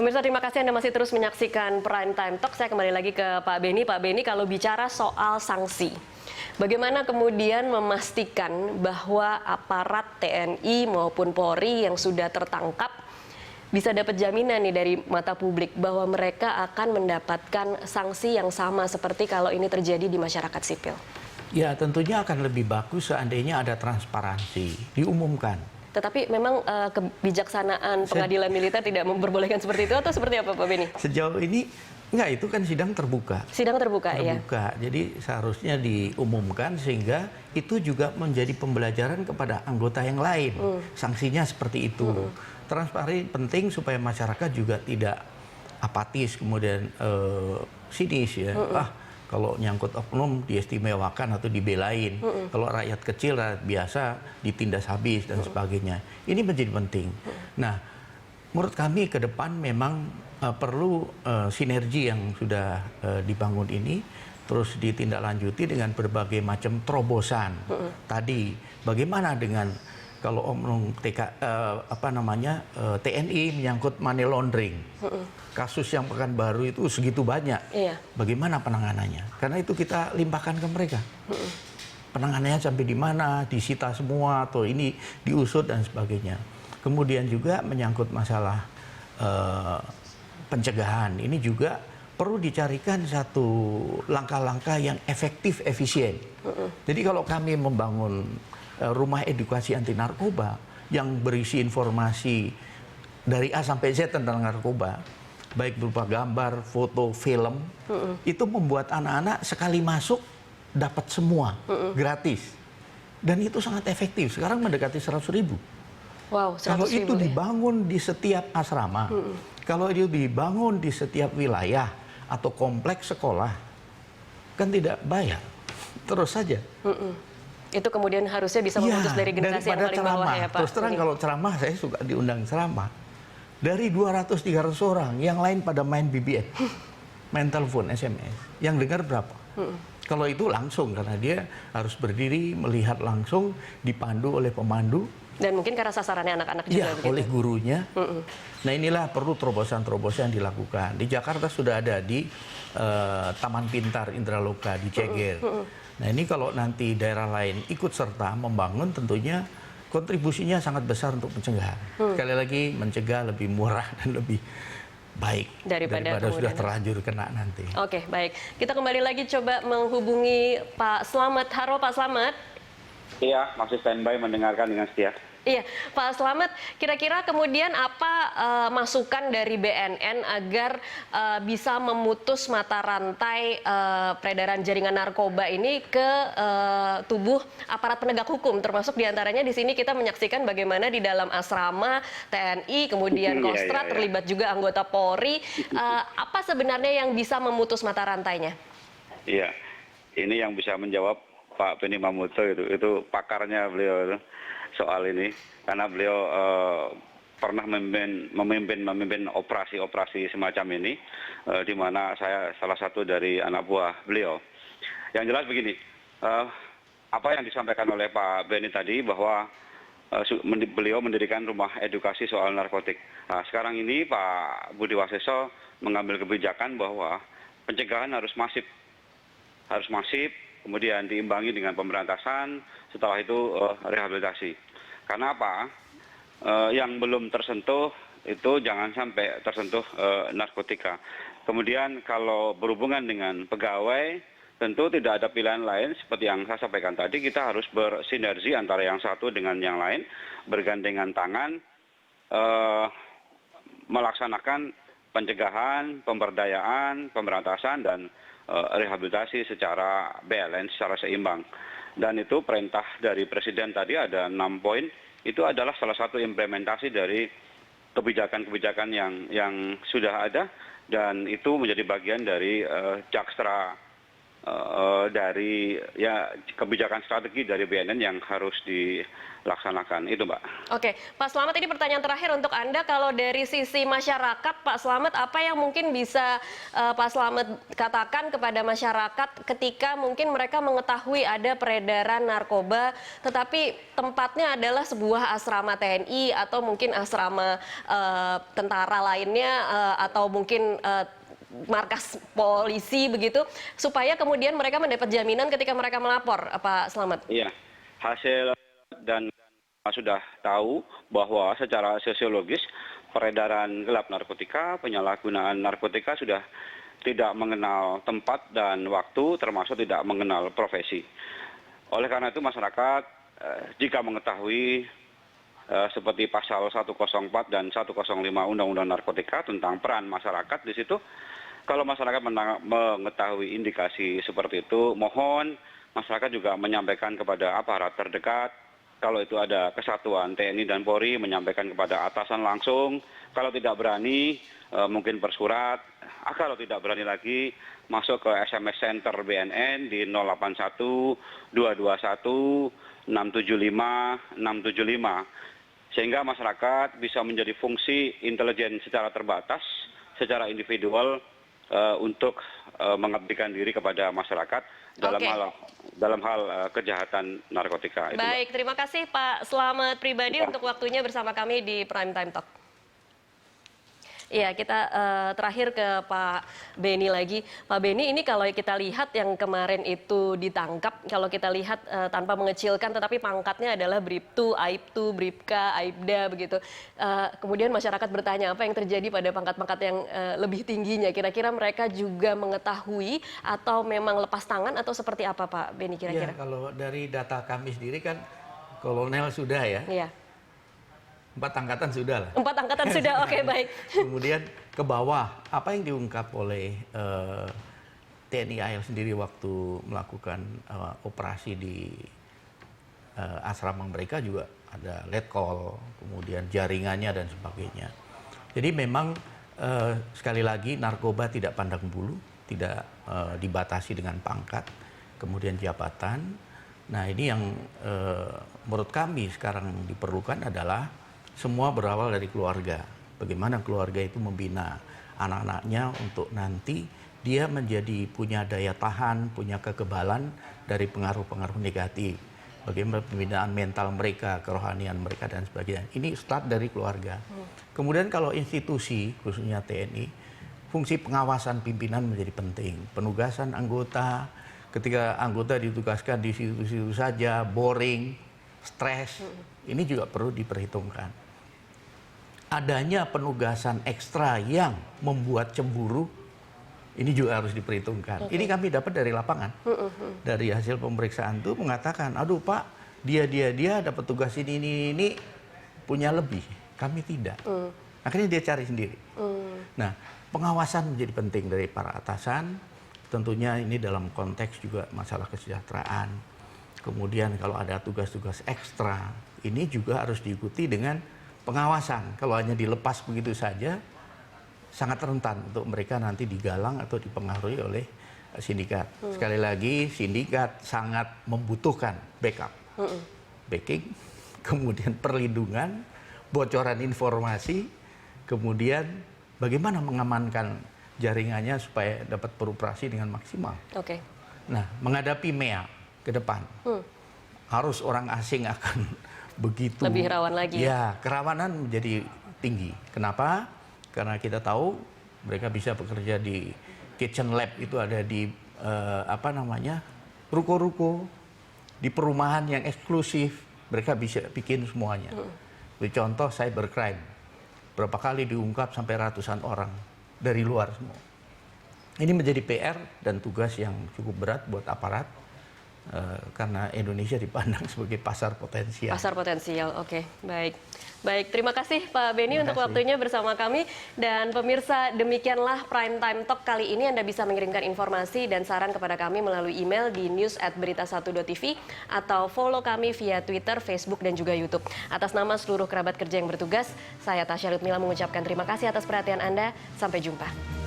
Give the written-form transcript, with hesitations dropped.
Pemirsa, terima kasih Anda masih terus menyaksikan Prime Time Talk. Saya kembali lagi ke Pak Beni. Pak Beni, kalau bicara soal sanksi, bagaimana kemudian memastikan bahwa aparat TNI maupun Polri yang sudah tertangkap bisa dapat jaminan nih dari mata publik bahwa mereka akan mendapatkan sanksi yang sama seperti kalau ini terjadi di masyarakat sipil? Ya, tentunya akan lebih bagus seandainya ada transparansi, diumumkan. Tetapi memang kebijaksanaan pengadilan militer tidak memperbolehkan seperti itu atau seperti apa, Pak Beni? Sejauh ini, enggak, itu kan sidang terbuka. Sidang terbuka, ya? Terbuka, jadi seharusnya diumumkan sehingga itu juga menjadi pembelajaran kepada anggota yang lain. Sanksinya seperti itu. Transparansi penting supaya masyarakat juga tidak apatis, kemudian sinis ya. Kalau nyangkut oknum diistimewakan atau dibelain. Kalau rakyat kecil, rakyat biasa ditindas habis dan sebagainya. Ini menjadi penting. Nah, menurut kami ke depan memang perlu sinergi yang sudah dibangun ini terus ditindaklanjuti dengan berbagai macam terobosan. Tadi bagaimana dengan kalau oknum TNI menyangkut money laundering. Kasus yang Pekanbaru itu segitu banyak. Bagaimana penanganannya? Karena itu kita limpahkan ke mereka. Penanganannya sampai di mana, disita semua, atau ini diusut dan sebagainya. Kemudian juga menyangkut masalah pencegahan. Ini juga perlu dicarikan satu langkah-langkah yang efektif, efisien. Jadi kalau kami membangun rumah edukasi anti narkoba yang berisi informasi dari A sampai Z tentang narkoba, baik berupa gambar, foto, film, itu membuat anak-anak sekali masuk dapat semua gratis. Dan itu sangat efektif. Sekarang mendekati 100.000. Wow, 100.000 kalau itu dibangun di setiap asrama, kalau itu dibangun di setiap wilayah atau kompleks sekolah, kan tidak bayar. Terus saja. Itu kemudian harusnya bisa memutus dari generasi yang paling bawah ya, Pak? Terus terang kalau ceramah, saya suka diundang ceramah. Dari 200-300 orang, yang lain pada main BBM, main telepon, SMS. Yang dengar berapa? Kalau itu langsung, karena dia harus berdiri, melihat langsung, dipandu oleh pemandu. Dan mungkin karena sasarannya anak-anak juga. Ya, oleh gurunya. Nah, inilah perlu terobosan-terobosan yang dilakukan. Di Jakarta sudah ada di Taman Pintar Indraloka di Ceger. Nah, ini kalau nanti daerah lain ikut serta membangun, tentunya kontribusinya sangat besar untuk pencegahan. Sekali lagi, mencegah lebih murah dan lebih baik daripada sudah terlanjur kena nanti. Oke, baik. Kita kembali lagi coba menghubungi Pak Slamet. Halo, Pak Slamet. Iya, masih standby mendengarkan dengan setia. Iya, Pak Slamet, kira-kira kemudian apa masukan dari BNN agar bisa memutus mata rantai peredaran jaringan narkoba ini ke tubuh aparat penegak hukum, termasuk diantaranya di sini kita menyaksikan bagaimana di dalam asrama TNI, kemudian Kostrad, terlibat juga anggota Polri. Apa sebenarnya yang bisa memutus mata rantainya? Iya, ini yang bisa menjawab Pak Beni Mamoto, itu pakarnya beliau itu. Soal ini, karena beliau pernah memimpin operasi-operasi semacam ini, di mana saya salah satu dari anak buah beliau. Yang jelas begini, apa yang disampaikan oleh Pak Beni tadi bahwa beliau mendirikan rumah edukasi soal narkotik. Nah, sekarang ini Pak Budi Waseso mengambil kebijakan bahwa pencegahan harus masif, kemudian diimbangi dengan pemberantasan, setelah itu rehabilitasi. Karena apa? Yang belum tersentuh itu jangan sampai tersentuh narkotika. Kemudian kalau berhubungan dengan pegawai, tentu tidak ada pilihan lain seperti yang saya sampaikan tadi, kita harus bersinergi antara yang satu dengan yang lain, bergandengan tangan, melaksanakan pencegahan, pemberdayaan, pemberantasan, dan rehabilitasi secara balance, secara seimbang. Dan itu perintah dari Presiden tadi ada 6 poin, itu adalah salah satu implementasi dari kebijakan-kebijakan yang sudah ada, dan itu menjadi bagian dari Jakstra dari ya kebijakan strategi dari BNN yang harus dilaksanakan itu, Mbak. Oke, Pak Slamet, ini pertanyaan terakhir untuk Anda. Kalau dari sisi masyarakat, Pak Slamet, apa yang mungkin bisa Pak Slamet katakan kepada masyarakat ketika mungkin mereka mengetahui ada peredaran narkoba, tetapi tempatnya adalah sebuah asrama TNI atau mungkin asrama tentara lainnya atau mungkin markas polisi begitu, supaya kemudian mereka mendapat jaminan ketika mereka melapor, Pak Slamet? Iya, hasil dan sudah tahu bahwa secara sosiologis peredaran gelap narkotika, penyalahgunaan narkotika sudah tidak mengenal tempat dan waktu, termasuk tidak mengenal profesi. Oleh karena itu masyarakat jika mengetahui seperti pasal 104 dan 105 Undang-Undang Narkotika tentang peran masyarakat di situ, kalau masyarakat mengetahui indikasi seperti itu, mohon masyarakat juga menyampaikan kepada aparat terdekat. Kalau itu ada kesatuan TNI dan Polri, menyampaikan kepada atasan langsung. Kalau tidak berani, mungkin bersurat. Kalau tidak berani lagi, masuk ke SMS Center BNN di 081 221 675 675. Sehingga masyarakat bisa menjadi fungsi intelijen secara terbatas, secara individual, untuk mengabdikan diri kepada masyarakat dalam hal kejahatan narkotika. Baik, terima kasih Pak Slamet pribadi untuk waktunya bersama kami di Prime Time Talk. Iya, kita terakhir ke Pak Beni lagi. Pak Beni, ini kalau kita lihat yang kemarin itu ditangkap, kalau kita lihat tanpa mengecilkan, tetapi pangkatnya adalah Bribtu, Aibtu, Bribka, Aibda, begitu. Kemudian masyarakat bertanya apa yang terjadi pada pangkat-pangkat yang lebih tingginya. Kira-kira mereka juga mengetahui atau memang lepas tangan atau seperti apa, Pak Beni, kira-kira? Ya, kalau dari data kami sendiri kan kolonel sudah ya. Iya. 4 angkatan sudah lah. 4 angkatan sudah, oke, baik. Kemudian ke bawah, apa yang diungkap oleh TNI AL sendiri waktu melakukan operasi di asrama mereka juga ada letkol, kemudian jaringannya dan sebagainya. Jadi memang sekali lagi narkoba tidak pandang bulu, tidak dibatasi dengan pangkat, kemudian jabatan. Nah ini yang menurut kami sekarang diperlukan adalah semua berawal dari keluarga. Bagaimana keluarga itu membina anak-anaknya untuk nanti dia menjadi punya daya tahan, punya kekebalan dari pengaruh-pengaruh negatif. Bagaimana pembinaan mental mereka, kerohanian mereka dan sebagainya. Ini start dari keluarga. Kemudian kalau institusi, khususnya TNI, fungsi pengawasan pimpinan menjadi penting. Penugasan anggota, ketika anggota ditugaskan di situ-situ saja, boring, stres, ini juga perlu diperhitungkan. Adanya penugasan ekstra yang membuat cemburu, ini juga harus diperhitungkan. Ini kami dapat dari lapangan. Dari hasil pemeriksaan itu mengatakan, aduh Pak, dia dapat tugas ini punya lebih. Kami tidak. Akhirnya dia cari sendiri. Nah, pengawasan menjadi penting dari para atasan. Tentunya ini dalam konteks juga masalah kesejahteraan. Kemudian kalau ada tugas-tugas ekstra, ini juga harus diikuti dengan pengawasan. Kalau hanya dilepas begitu saja, sangat rentan untuk mereka nanti digalang atau dipengaruhi oleh sindikat. Sekali lagi, sindikat sangat membutuhkan backup, backing, kemudian perlindungan, bocoran informasi, kemudian bagaimana mengamankan jaringannya supaya dapat beroperasi dengan maksimal. Oke. Nah, menghadapi MEA ke depan, harus orang asing akan begitu lebih rawan lagi. Ya, kerawanan menjadi tinggi. Kenapa? Karena kita tahu mereka bisa bekerja di kitchen lab, itu ada di ruko-ruko, di perumahan yang eksklusif, mereka bisa bikin semuanya. Contoh cybercrime, berapa kali diungkap sampai ratusan orang dari luar semua. Ini menjadi PR dan tugas yang cukup berat buat aparat. Karena Indonesia dipandang sebagai pasar potensial. Pasar potensial, oke, baik. Baik, terima kasih Pak Beni untuk waktunya bersama kami. Dan pemirsa, demikianlah Prime Time Talk kali ini. Anda bisa mengirimkan informasi dan saran kepada kami melalui email di news@berita1.tv atau follow kami via Twitter, Facebook, dan juga YouTube. Atas nama seluruh kerabat kerja yang bertugas, saya Tasya Lutmila mengucapkan terima kasih atas perhatian Anda. Sampai jumpa.